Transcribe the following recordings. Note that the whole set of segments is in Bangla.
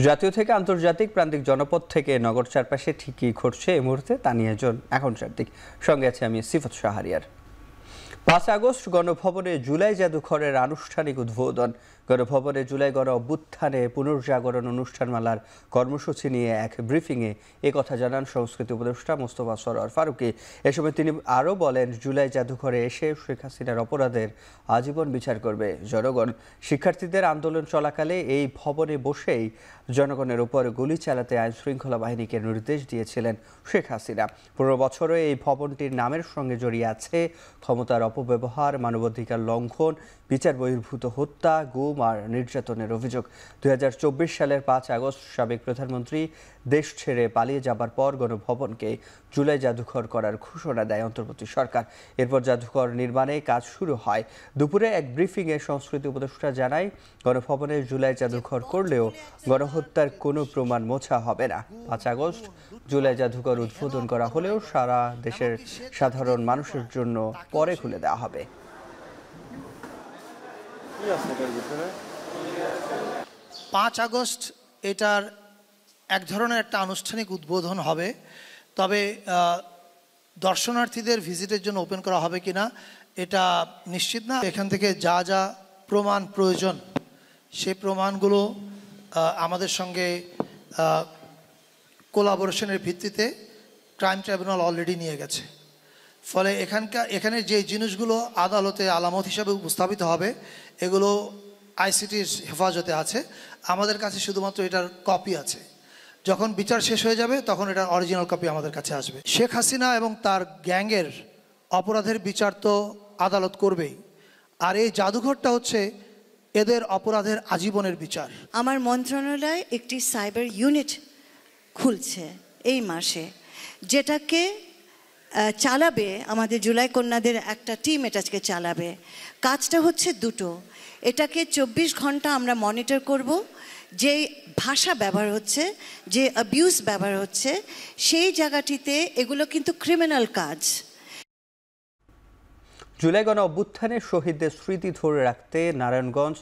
জাতীয় থেকে আন্তর্জাতিক প্রান্তিক জনপদ থেকে নগর চারপাশে ঠিকই ঘটছে এই মুহূর্তে তা নিয়ে এখন চারদিক। সঙ্গে আছে আমি সিফত শাহরিয়ার। ৫ আগস্ট গণভবনে জুলাই জাদুঘরের আনুষ্ঠানিক উদ্বোধন। গণভবনে জুলাই গণ অভ্যুত্থানে পুনর্জাগরণ অনুষ্ঠানমালার কর্মসূচি নিয়ে এক ব্রিফিংয়ে একথা জানান সংস্কৃতি উপদেষ্টা মোস্তফা সরোয়ার ফারুকী। এ সময় তিনি আরও বলেন, জুলাই জাদুঘরে এসে শেখ হাসিনার অপরাধের আজীবন বিচার করবে জনগণ। শিক্ষার্থীদের আন্দোলন চলাকালে এই ভবনে বসেই জনগণের উপর গুলি চালাতে আইনশৃঙ্খলা বাহিনীকে নির্দেশ দিয়েছিলেন শেখ হাসিনা। ১৫ বছরে এই ভবনটির নামের সঙ্গে জড়িয়ে আছে ক্ষমতার অপব্যবহার, মানবাধিকার লঙ্ঘন, বিচার বহির্ভূত হত্যা, গুম আর নির্যাতনের অভিযোগ। ২০২৪ সালের ৫ আগস্ট সাবেক প্রধানমন্ত্রী দেশ ছেড়ে পালিয়ে যাবার পর গণভবনকে জুলাই জাদুঘর করার ঘোষণা দেয় অন্তর্বর্তী সরকার। এরপর জাদুঘর নির্মাণে কাজ শুরু হয়। দুপুরে এক ব্রিফিংয়ে সংস্কৃতি উপদেষ্টা জানায়, গণভবনে জুলাই জাদুঘর করলেও গণহত্যার কোনো প্রমাণ মোছা হবে না। ৫ আগস্ট জুলাই জাদুঘর উদ্বোধন করা হলেও সারা দেশের সাধারণ মানুষের জন্য পরে খুলে দেওয়া হবে। ৫ আগস্ট এটার এক ধরনের একটা আনুষ্ঠানিক উদ্বোধন হবে, তবে দর্শনার্থীদের ভিজিটের জন্য ওপেন করা হবে কিনা এটা নিশ্চিত না। এখান থেকে যা যা প্রমাণ প্রয়োজন সেই প্রমাণগুলো আমাদের সঙ্গে কোলাবোরেশনের ভিত্তিতে ক্রাইম ট্রাইব্যুনাল অলরেডি নিয়ে গেছে। ফলে এখানে যে জিনিসগুলো আদালতে আলামত হিসাবে উপস্থাপিত হবে এগুলো আইসিটির হেফাজতে আছে। আমাদের কাছে শুধুমাত্র এটার কপি আছে। যখন বিচার শেষ হয়ে যাবে তখন এটার অরিজিনাল কপি আমাদের কাছে আসবে। শেখ হাসিনা এবং তার গ্যাংয়ের অপরাধের বিচার তো আদালত করবেই, আর এই জাদুঘরটা হচ্ছে এদের অপরাধের আজীবনের বিচার। আমার মন্ত্রণালয় একটি সাইবার ইউনিট খুলছে এই মাসে, যেটাকে চালাবে আমাদের জুলাই কন্যাদের একটা টিম এটাকে চালাবে। কাজটা হচ্ছে দুটো, এটাকে ২৪ ঘন্টা আমরা মনিটর করব। যে ভাষা ব্যবহার হচ্ছে, যে অ্যাবিউজ ব্যবহার হচ্ছে, সেই জায়গাটিতে এগুলো কিন্তু ক্রিমিনাল কাজ। জুলাই গণ অভ্যুত্থানের শহীদদের স্মৃতি ধরে রাখতে নারায়ণগঞ্জ,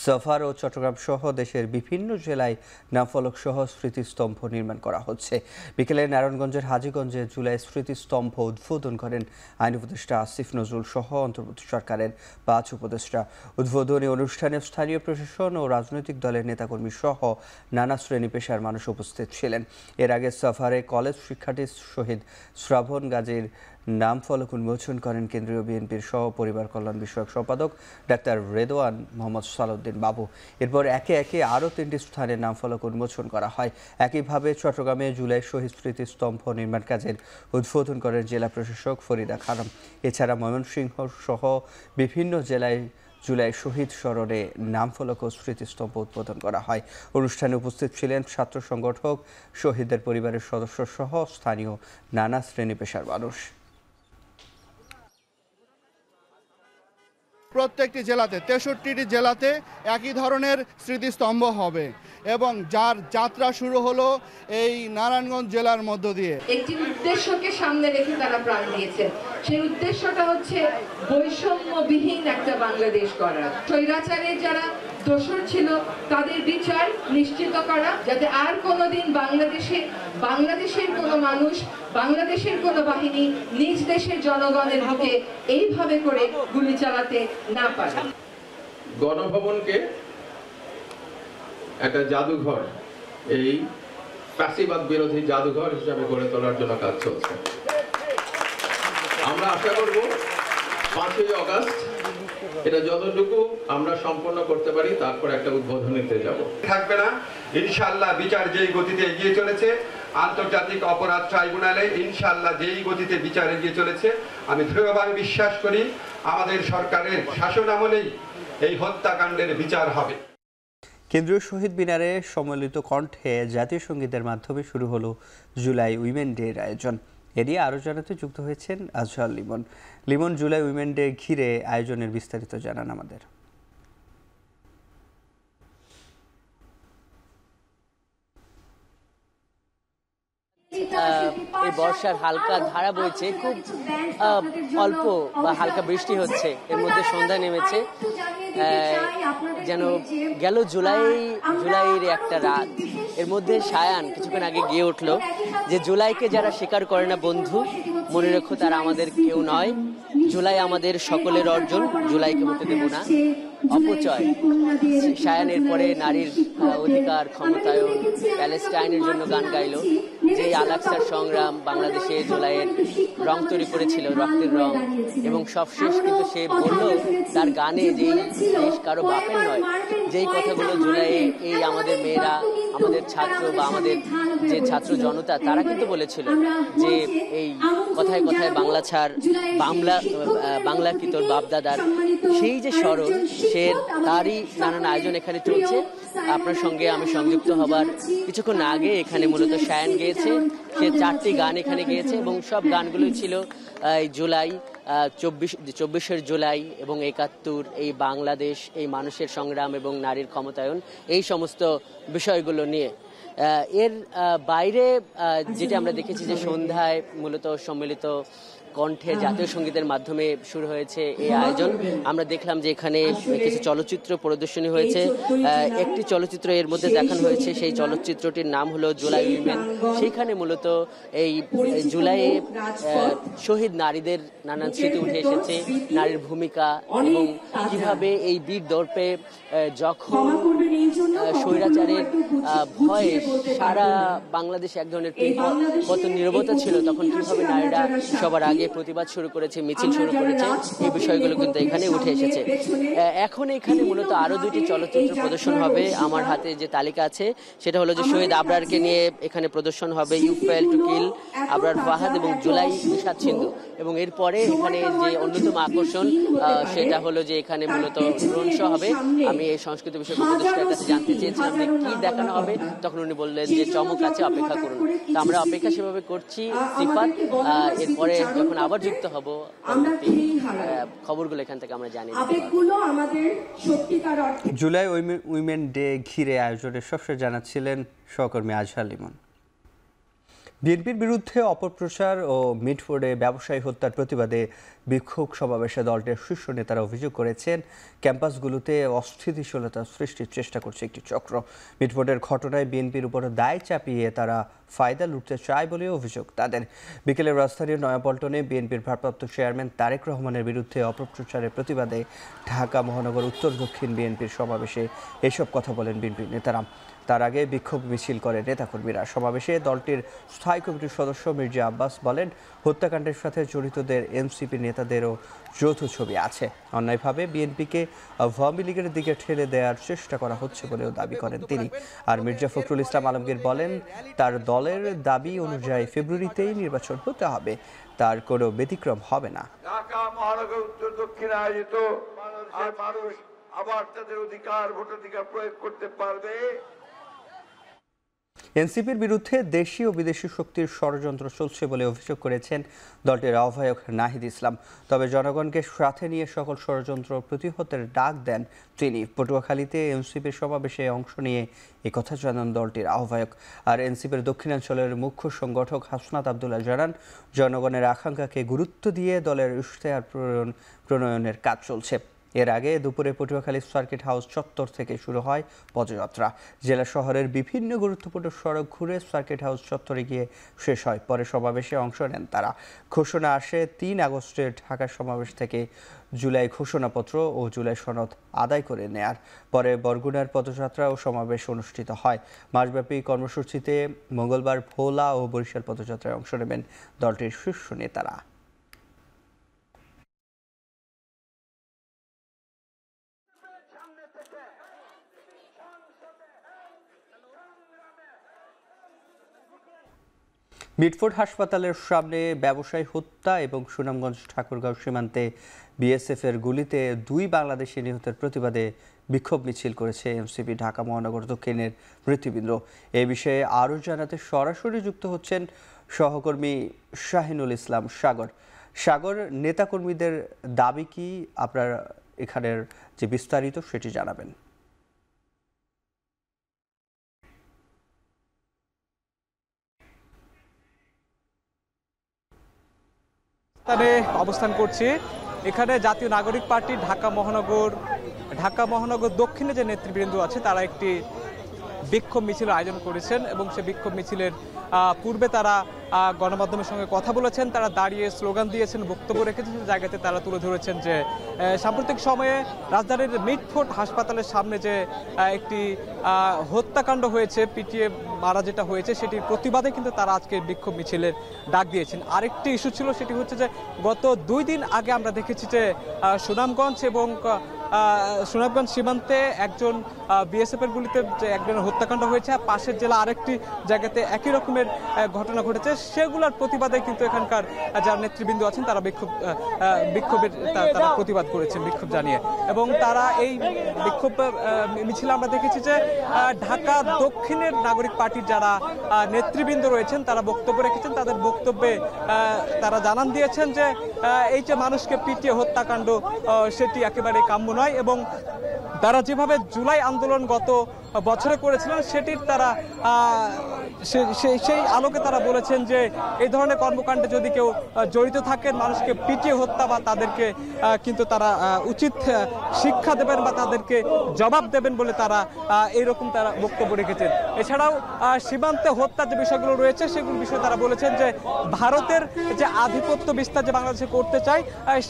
সাভার ও চট্টগ্রাম সহ দেশের বিভিন্ন জেলায় নামফলক সহ স্মৃতিস্তম্ভ নির্মাণ করা হচ্ছে। বিকেলে নারায়ণগঞ্জের হাজীগঞ্জে জুলাই স্মৃতিস্তম্ভ উদ্বোধন করেন আইন উপদেষ্টা আসিফ নজরুল সহ অন্তর্বর্তী সরকারের ৫ উপদেষ্টা। উদ্বোধনী অনুষ্ঠানে স্থানীয় প্রশাসন ও রাজনৈতিক দলের নেতাকর্মী সহ নানা শ্রেণী পেশার মানুষ উপস্থিত ছিলেন। এর আগে সাভারে কলেজ শিক্ষার্থী শহীদ শ্রাবণ গাজীর নাম ফলক উন্মোচন করেন কেন্দ্রীয় বিএনপির সহ পরিবার কল্যাণ বিষয়ক সম্পাদক ডাক্তার রেদওয়ান মোহাম্মদ সালাউদ্দিন বাবু। এরপর একে একে আরও ৩টি স্থানের নাম ফলক উন্মোচন করা হয়। একইভাবে চট্টগ্রামে জুলাই শহীদ স্মৃতিস্তম্ভ নির্মাণ কাজের উদ্বোধন করেন জেলা প্রশাসক ফরিদা খানম। এছাড়া ময়মনসিংহ সহ বিভিন্ন জেলায় জুলাই শহীদ স্মরণে নামফলক ও স্মৃতিস্তম্ভ উদ্বোধন করা হয়। অনুষ্ঠানে উপস্থিত ছিলেন ছাত্র সংগঠক, শহীদদের পরিবারের সদস্য সহ স্থানীয় নানা শ্রেণী পেশার মানুষ। প্রত্যেকটি জেলাতে ৬৩টি জেলাতে একই ধরনের স্মৃতিস্তম্ভ হবে এবং যার যাত্রা শুরু হলো এই নারায়ণগঞ্জ জেলার মধ্য দিয়ে। একটি উদ্দেশ্যকে সামনে রেখে তারা প্রাণ দিয়েছেন। সেই উদ্দেশ্যটা হচ্ছে বৈষম্যবিহীন একটা বাংলাদেশ গড়া। স্বৈরাচারের যারা দোষর ছিল তাদের বিচার নিশ্চিত করা, যাতে আর কোনোদিন বাংলাদেশের কোনো মানুষ, বাংলাদেশের কোনো বাহিনী নিজ দেশের জনগণের বুকে এইভাবে করে গুলি চালাতে না পারে। গণভবনকে একটা জাদুঘর, এই ফ্যাসিবাদ বিরোধী জাদুঘর হিসাবে গড়ে তোলার জন্য কাজ চলছে। আমরা আশা করব ৫ই আগস্ট এটা যতটুকু আমরা সম্পন্ন করতে পারি তারপর একটা উদ্বোধনীতে যাব। থাকবে না ইনশাআল্লাহ। বিচার যেই গতিতে এগিয়ে চলেছে, আন্তর্জাতিক অপরাধ ট্রাইব্যুনালে ইনশাআল্লাহ যেই গতিতে বিচার এগিয়ে চলেছে, আমি দৃঢ়ভাবে বিশ্বাস করি আমাদের সরকারের শাসন আমলেই এই হত্যাকাণ্ডের বিচার হবে। কেন্দ্রীয় শহীদ মিনারে সম্মিলিত কণ্ঠে জাতীয় সঙ্গীতের মাধ্যমে শুরু হলো জুলাই উইমেন ডের আয়োজন। এ নিয়ে আরও জানাতে যুক্ত হয়েছেন আজহার লিমন। লিমন, জুলাই উইমেন ডে ঘিরে আয়োজনের বিস্তারিত জানান আমাদের। এই বর্ষার হালকা ধারা বইছে, খুব অল্প বা হালকা বৃষ্টি হচ্ছে, এর মধ্যে সন্ধ্যা নেমেছে, যেন গেল জুলাইয়ের একটা রাত। এর মধ্যে সায়ান কিছুক্ষণ আগে গিয়ে উঠলো যে জুলাইকে যারা স্বীকার করে না বন্ধু, মনে রেখো তারা আমাদের কেউ নয়, জুলাই আমাদের সকলের অর্জন, জুলাইকে হতে দেব না অপচয়। সায়ানের পরে নারীর অধিকার, ক্ষমতায়ন, প্যালেস্টাইনের জন্য গান গাইলো, যে আল-আকসার সংগ্রাম বাংলাদেশে জুলাইয়ের রং তৈরি করেছিল, রক্তের রং, এবং সবশেষ কিন্তু সে বলল তার গানে যে দেশ কারো বাপের নয়, যেই কথাগুলো জুলাইয়ে এই আমাদের মেয়েরা, আমাদের ছাত্র বা আমাদের যে ছাত্র জনতা তারা কিন্তু বলেছিল যে এই কথায় কথায় বাংলা ছাড়, বাংলা কি তোর বাপদাদার, সেই যে স্মরণ, সে তারই নানান আয়োজন এখানে চলছে। আপনার সঙ্গে আমি সংযুক্ত হবার কিছুক্ষণ আগে এখানে মূলত সায়ান গেয়েছে, সে 4টি গান এখানে গেয়েছে এবং সব গানগুলোই ছিল জুলাই, 24 জুলাই এবং 71, এই বাংলাদেশ, এই মানুষের সংগ্রাম এবং নারীর ক্ষমতায়ন, এই সমস্ত বিষয়গুলো নিয়ে। এর বাইরে যেটা আমরা দেখেছি যে সন্ধ্যায় মূলত সম্মিলিত কণ্ঠে জাতীয় সঙ্গীতের মাধ্যমে শুরু হয়েছে এই আয়োজন। আমরা দেখলাম যে এখানে কিছু চলচ্চিত্র প্রদর্শনী হয়েছে, একটি চলচ্চিত্র এর মধ্যে দেখানো হয়েছে, সেই চলচ্চিত্রটির নাম হলো জুলাই উইমেন। সেইখানে মূলত এই জুলাইয়ে শহীদ নারীদের নানান স্মৃতি উঠে এসেছে, নারীর ভূমিকা এবং কিভাবে এই বীর দর্পে যখন স্বৈরাচারের ভয়ে সারা বাংলাদেশে এক ধরনের কত নীরবতা ছিল, তখন কিভাবে নারীরা সবার আগে প্রতিবাদ শুরু করেছে, মিছিল শুরু করেছে, এই বিষয়গুলো কিন্তু এখানে উঠে এসেছে। এখন এখানে মূলত আরো 2টি চলচ্চিত্র প্রদর্শন হবে। আমার হাতে যে তালিকা আছে সেটা হলো যে শহীদ আবরারকে নিয়ে এখানে প্রদর্শন হবে, you fail to kill, Abrar Fahad এবং জুলাই বিষাদ সিন্ধু। এবং এরপরে এখানে যে অন্যতম আকর্ষণ সেটা হলো যে এখানে মূলত ড্রোন শো হবে। আমি এই সংস্কৃতি বিষয়ক উপদেষ্টার কাছে জানতে চেয়েছিলাম যে কি দেখানো হবে, তখন উনি বললেন যে চমক আছে, অপেক্ষা করুন। তো আমরা অপেক্ষা সেভাবে করছি সিফাত। এরপরে যখন আবার যুক্ত হব খবরগুলো এখান থেকে আমরা জানি। জুলাই উইমেন ডে ঘিরে আয়োজনে সবশেষ জানাচ্ছিলেন সহকর্মী আজহার লিমন। বিএনপির বিরুদ্ধে অপপ্রচার ও মিটফোর্ডে ব্যবসায়ী হত্যার প্রতিবাদে বিক্ষোভ সমাবেশে দলটির শীর্ষ নেতারা অভিযোগ করেছেন ক্যাম্পাসগুলোতে অস্থিতিশীলতা সৃষ্টির চেষ্টা করছে একটি চক্র। মিটফোর্ডের ঘটনায় বিএনপির উপর দায় চাপিয়ে তারা ফায়দা লুটতে চায় বলে অভিযোগ তাদের। বিকেলে রাজধানীর নয়াপল্টনে বিএনপির ভারপ্রাপ্ত চেয়ারম্যান তারেক রহমানের বিরুদ্ধে অপপ্রচারের প্রতিবাদে ঢাকা মহানগর উত্তর দক্ষিণ বিএনপির সমাবেশে এসব কথা বলেন বিএনপির নেতারা। তার আগে বিক্ষোভ মিছিল করে নেতাকর্মীরা। সমাবেশে দলটির স্থায়ী কমিটির সদস্য মির্জা আব্বাস বলেন, হত্যাকাণ্ডের সাথে জড়িতদের এনসিপি নেতাদেরও যৌথ ছবি আছে। অন্যায়ভাবে বিএনপিকে আওয়ামী লীগের দিকে ঠেলে দেওয়ার চেষ্টা করা হচ্ছে বলেও দাবি করেন তিনি। আর মির্জা ফখরুল ইসলাম আলমগীর বলেন, তার দলের দাবি অনুযায়ী ফেব্রুয়ারিতেই নির্বাচন হতে হবে, তার কোনো ব্যতিক্রম হবে না। ঢাকা মহানগর উত্তর দক্ষিণে আয়োজিত আর মানুষ আবার তাদের অধিকার, ভোটাধিকার প্রয়োগ করতে পারবে। এনসিপির বিরুদ্ধে দেশি ও বিদেশি শক্তির ষড়যন্ত্র চলছে বলে অভিযোগ করেছেন দলটির আহ্বায়ক নাহিদ ইসলাম। তবে জনগণকে সাথে নিয়ে সকল ষড়যন্ত্র প্রতিহতের ডাক দেন তিনি। পটুয়াখালীতে এনসিপির সমাবেশে অংশ নিয়ে একথা জানান দলটির আহ্বায়ক। আর এনসিপির দক্ষিণাঞ্চলের মুখ্য সংগঠক হাসনাত আবদুল্লাহ জানান, জনগণের আকাঙ্ক্ষাকে গুরুত্ব দিয়ে দলের ইশতেহার প্রণয়নের কাজ চলছে। এর আগে দুপুরে পটুয়াখালী সার্কিট হাউস চত্বর থেকে শুরু হয় পদযাত্রা। জেলা শহরের বিভিন্ন গুরুত্বপূর্ণ সড়ক ঘুরে সার্কিট হাউস চত্বরে গিয়ে শেষ হয়। পরে সমাবেশে অংশ নেন তারা। ঘোষণা আসে 3 আগস্টের ঢাকার সমাবেশ থেকে জুলাই ঘোষণাপত্র ও জুলাই সনদ আদায় করে নেয়ার। পরে বরগুনার পদযাত্রা ও সমাবেশ অনুষ্ঠিত হয়। মাসব্যাপী কর্মসূচিতে মঙ্গলবার ভোলা ও বরিশাল পদযাত্রায় অংশ নেবেন দলটির শীর্ষ নেতারা। মিটফোর্ড হাসপাতালের সামনে ব্যবসায়ী হত্যা এবং সুনামগঞ্জ ঠাকুরগাঁও সীমান্তে বিএসএফের গুলিতে 2 বাংলাদেশি নিহতের প্রতিবাদে বিক্ষোভ মিছিল করেছে এনসিপি ঢাকা মহানগর দক্ষিণের নেতৃবৃন্দ। এ বিষয়ে আরও জানাতে সরাসরি যুক্ত হচ্ছেন সহকর্মী শাহিনুল ইসলাম সাগর। নেতাকর্মীদের দাবি কি, আপনার এখানের যে বিস্তারিত সেটি জানাবেন। স্থানে অবস্থান করছি। এখানে জাতীয় নাগরিক পার্টি ঢাকা মহানগর দক্ষিণে যে নেতৃবৃন্দ আছে তারা একটি বিক্ষোভ মিছিলের আয়োজন করেছেন এবং সেই বিক্ষোভ মিছিলের পূর্বে তারা গণমাধ্যমের সঙ্গে কথা বলেছেন, তারা দাঁড়িয়ে স্লোগান দিয়েছেন, বক্তব্য রেখেছেন। জায়গাতে তারা তুলে ধরেছেন যে সাম্প্রতিক সময়ে রাজধানীর মিটফোর্ড হাসপাতালের সামনে যে একটি হত্যাকাণ্ড হয়েছে, পিটিয়ে মারা যেটা হয়েছে, সেটির প্রতিবাদে কিন্তু তারা আজকে বিক্ষোভ মিছিলের ডাক দিয়েছেন। আরেকটি ইস্যু ছিল, সেটি হচ্ছে যে গত 2 দিন আগে আমরা দেখেছি যে সুনামগঞ্জ সীমান্তে একজন বিএসএফের গুলিতে যে একজনের হত্যাকাণ্ড হয়েছে, পাশের জেলা আরেকটি জায়গাতে একই রকমের ঘটনা ঘটেছে। সেগুলোর প্রতিবাদে কিন্তু এখানকার যারা নেতৃবৃন্দ আছেন তারা বিক্ষোভের তারা প্রতিবাদ করেছেন বিক্ষোভ জানিয়ে। এবং তারা এই বিক্ষোভ মিছিলে আমরা দেখেছি যে ঢাকা দক্ষিণের নাগরিক পার্টির যারা নেতৃবৃন্দ রয়েছেন তারা বক্তব্য রেখেছেন। তাদের বক্তব্যে তারা জানান দিয়েছেন যে এই যে মানুষকে পিটিয়ে হত্যাকাণ্ড সেটি একেবারে কাম্য নয় এবং তারা যেভাবে জুলাই আন্দোলন গত বছরে করেছিলেন সেটির তারা সেই আলোকে তারা বলেছেন যে এই ধরনের কর্মকাণ্ডে যদি কেউ জড়িত থাকেন, মানুষকে পিটিয়ে হত্যা বা তাদেরকে কিন্তু তারা উচিত শিক্ষা দেবেন বা তাদেরকে জবাব দেবেন বলে তারা এইরকম তারা বক্তব্য রেখেছেন। এছাড়াও সীমান্তে হত্যার যে বিষয়গুলো রয়েছে সেগুলোর বিষয়ে তারা বলেছেন যে ভারতের যে আধিপত্য বিস্তার যে বাংলাদেশে করতে চায়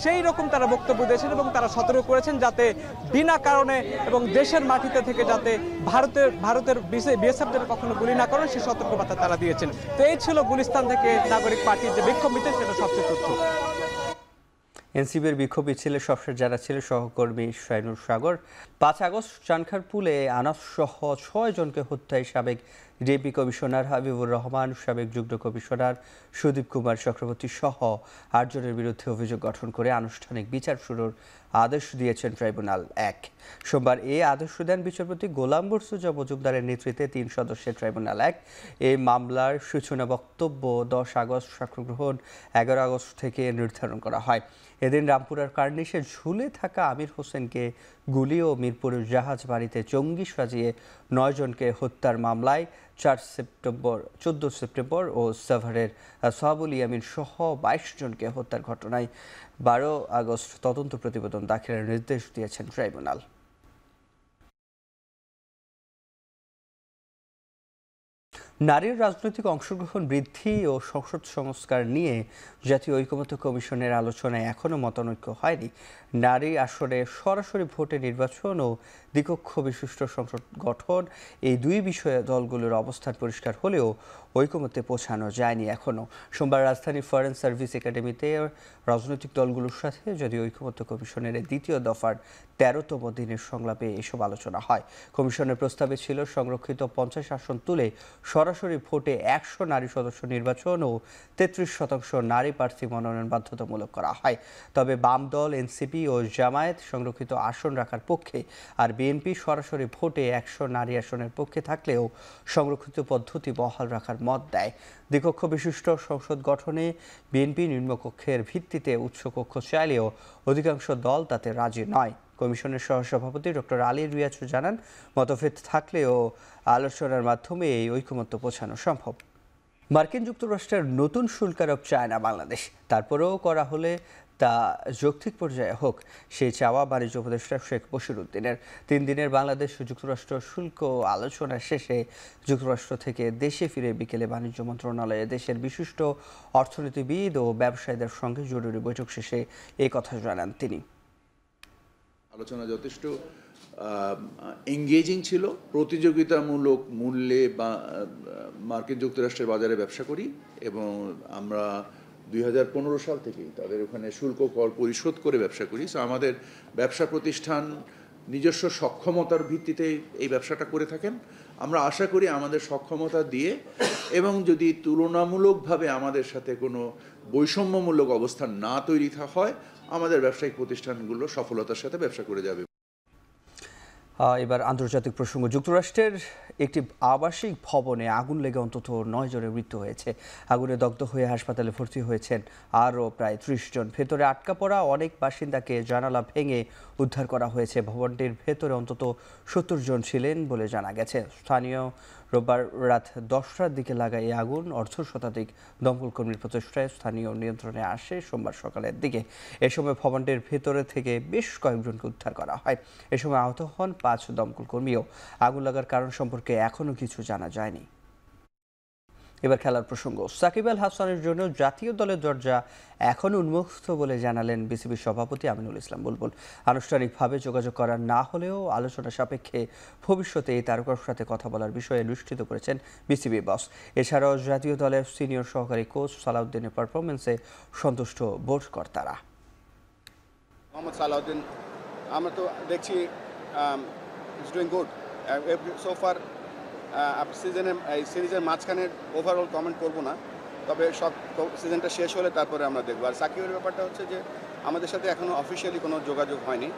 সেই রকম তারা বক্তব্য দিয়েছেন এবং তারা সতর্ক করেছেন যাতে বিনা কারণে এবং দেশের মাটিতে থেকে যাতে ভারতের বিএসএফ যেন কখনো গুলি না করেন সেই সতর্কবার্তা তারা দিয়েছেন। তো এই ছিল গুলিস্তান থেকে নাগরিক পার্টির যে বিক্ষোভ মিছিল, সেটা সবচেয়ে তথ্য। এনসিপির বিক্ষোভ মিছিলে সবশেষ যারা ছিল সহকর্মী শাইনুর সাগর। 5 আগস্ট চানখারপুলে আনাস সহ 6 জনকে হত্যায় সাবেক ডিএপি কমিশনার হাবিবুর রহমান, সাবেক যুগ্ম কমিশনার সুদীপ কুমার চক্রবর্তী সহ 8 জনের বিরুদ্ধে অভিযোগ গঠন করে আনুষ্ঠানিক বিচার শুরুর আদেশ দিয়েছেন ট্রাইব্যুনাল 1। সোমবার এই আদেশ দেন বিচারপতি গোলাম বরসুজা মজুমদারের নেতৃত্বে 3 সদস্যের ট্রাইব্যুনাল 1। এই মামলার সূচনা বক্তব্য 10 আগস্ট, সাক্ষ্য গ্রহণ 11 আগস্ট থেকে নির্ধারণ করা হয়। এদিন রামপুরার কার্নিশে ঝুলে থাকা আমির হোসেনকে গুলি ও মিরপুরের জাহাজ বাড়িতে জঙ্গি সাজিয়ে 9 জনকে হত্যার মামলায় 14 সেপ্টেম্বর ও সাভারের সাহাবুল ইয়ামিন সহ 22 জনকে হত্যার ঘটনায় 12 আগস্ট তদন্ত প্রতিবেদন দাখিলের নির্দেশ দিয়েছেন ট্রাইব্যুনাল। নারীর রাজনৈতিক অংশগ্রহণ বৃদ্ধি ও সংসদ সংস্কার নিয়ে জাতীয় ঐকমত্য কমিশনের আলোচনায় এখনও মতানৈক্য হয়নি। নারী আসনে সরাসরি ভোটে নির্বাচন ও দ্বিকক্ষ বিশিষ্ট সংসদ গঠন, এই 2 বিষয়ে দলগুলোর অবস্থান পরিষ্কার হলেও ঐকমত্যে পৌঁছানো যায়নি এখনও। সোমবার রাজধানীর ফরেন সার্ভিস একাডেমিতে রাজনৈতিক দলগুলোর সাথে জাতীয় ঐকমত্য কমিশনের 2য় দফার 13তম দিনের সংলাপে এসব আলোচনা হয়। কমিশনের প্রস্তাবে ছিল সংরক্ষিত 50 আসন তুলে সরাসরি ভোটে 100 নারী সদস্য নির্বাচন ও 33% নারী প্রার্থী মনোনয়ন বাধ্যতামূলক করা হয়। তবে বাম দল, এনসিপি ও জামায়াত সংরক্ষিত আসন রাখার পক্ষে, আর বিএনপি সরাসরি ভোটে 100 নারী আসনের পক্ষে থাকলেও সংরক্ষিত পদ্ধতি বহাল রাখার মত দেয়। দ্বিকক্ষ বিশিষ্ট সংসদ গঠনে বিএনপি নিম্নকক্ষের ভিত্তিতে উচ্চকক্ষ চাইলেও অধিকাংশ দল তাতে রাজি নয়। কমিশনের সহসভাপতি ডক্টর আলী রিয়াজ জানান, মতভেদ থাকলেও আলোচনার মাধ্যমে এই ঐকমত্য পৌঁছানো সম্ভব। মার্কিন যুক্তরাষ্ট্রের নতুন শুল্ক আরোপ চায় না বাংলাদেশ, তারপরেও করা হলে তা যৌক্তিক পর্যায়ে হোক, সেই চাওয়া বাণিজ্য উপদেষ্টা শেখ বশিরউদ্দিনের। 3 দিনের বাংলাদেশ ও যুক্তরাষ্ট্র শুল্ক আলোচনা শেষে যুক্তরাষ্ট্র থেকে দেশে ফিরে বিকেলে বাণিজ্য মন্ত্রণালয়ে দেশের বিশিষ্ট অর্থনীতিবিদ ও ব্যবসায়ীদের সঙ্গে জরুরি বৈঠক শেষে এই কথা জানান তিনি। আলোচনা যথেষ্ট এঙ্গেজিং ছিল। প্রতিযোগিতামূলক মূল্যে বা মার্কিন যুক্তরাষ্ট্রের বাজারে ব্যবসা করি এবং আমরা 2015 সাল থেকেই তাদের ওখানে শুল্ক কর পরিশোধ করে ব্যবসা করি। সো আমাদের ব্যবসা প্রতিষ্ঠান নিজস্ব সক্ষমতার ভিত্তিতে এই ব্যবসাটা করে থাকেন। আমরা আশা করি আমাদের সক্ষমতা দিয়ে এবং যদি তুলনামূলকভাবে আমাদের সাথে কোনো বৈষম্যমূলক অবস্থান না তৈরি হয়, আমাদের ব্যবসায়িক প্রতিষ্ঠানগুলো সফলতার সাথে ব্যবসা করে যাবে। এবার আন্তর্জাতিক প্রসঙ্গ। যুক্তরাষ্ট্রের একটি আবাসিক ভবনে আগুন লেগে অন্তত 9 জনের মৃত্যু হয়েছে। আগুনে দগ্ধ হয়ে হাসপাতালে ভর্তি হয়েছেন আরও প্রায় 30 জন। ভেতরে আটকা পড়া অনেক বাসিন্দাকে জানালা ভেঙে উদ্ধার করা হয়েছে। ভবনটির ভেতরে অন্তত 70 জন ছিলেন বলে জানা গেছে। স্থানীয় রোববার রাত 10টার দিকে লাগা এই আগুন অর্ধশতাধিক দমকল কর্মীর প্রচেষ্টায় স্থানীয় নিয়ন্ত্রণে আসে সোমবার সকালের দিকে। এ সময় ভবনটির ভেতরে থেকে বেশ কয়েকজনকে উদ্ধার করা হয়। এ সময় আহত হন 5 দমকল কর্মীও। আগুন লাগার কারণ সম্পর্কে এখনও কিছু জানা যায়নি। এবার খেলার প্রসঙ্গ। সাকিব আল হাসানের জন্য জাতীয় দলের দরজা এখন উন্মুক্ত বলে জানালেন বিসিবি সভাপতি আমিনুল ইসলাম বুলবুল। আনুষ্ঠানিকভাবে যোগাযোগ করা না হলেও আলোচনা সাপেক্ষে ভবিষ্যতে এই তারকার সাথে কথা বলার বিষয়ে নিশ্চিত করেছেন বিসিবি বস। এছাড়াও জাতীয় দলের সিনিয়র সহকারী কোচ সালাউদ্দিনের পারফরমেন্সে সন্তুষ্ট বোর্ড কর্তারা। মোহাম্মদ সালাউদ্দিন আমরা তো দেখছি is doing good so far. সিরিজের মাঝখানে ওভারঅল কমেন্ট করব না, তবে সব সিজনটা শেষ হলে তারপরে আমরা দেখবো। আর সাকিবের ব্যাপারটা হচ্ছে যে আমাদের সাথে এখনও অফিসিয়ালি কোনো যোগাযোগ হয়নি,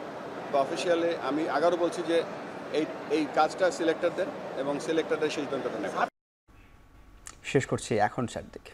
বা অফিসিয়ালি আমি আগারও বলছি যে এই কাজটা সিলেক্টরদের এবং সিলেক্টরদের সিদ্ধান্তটা নেবে। শেষ করছি এখন চারদিকে।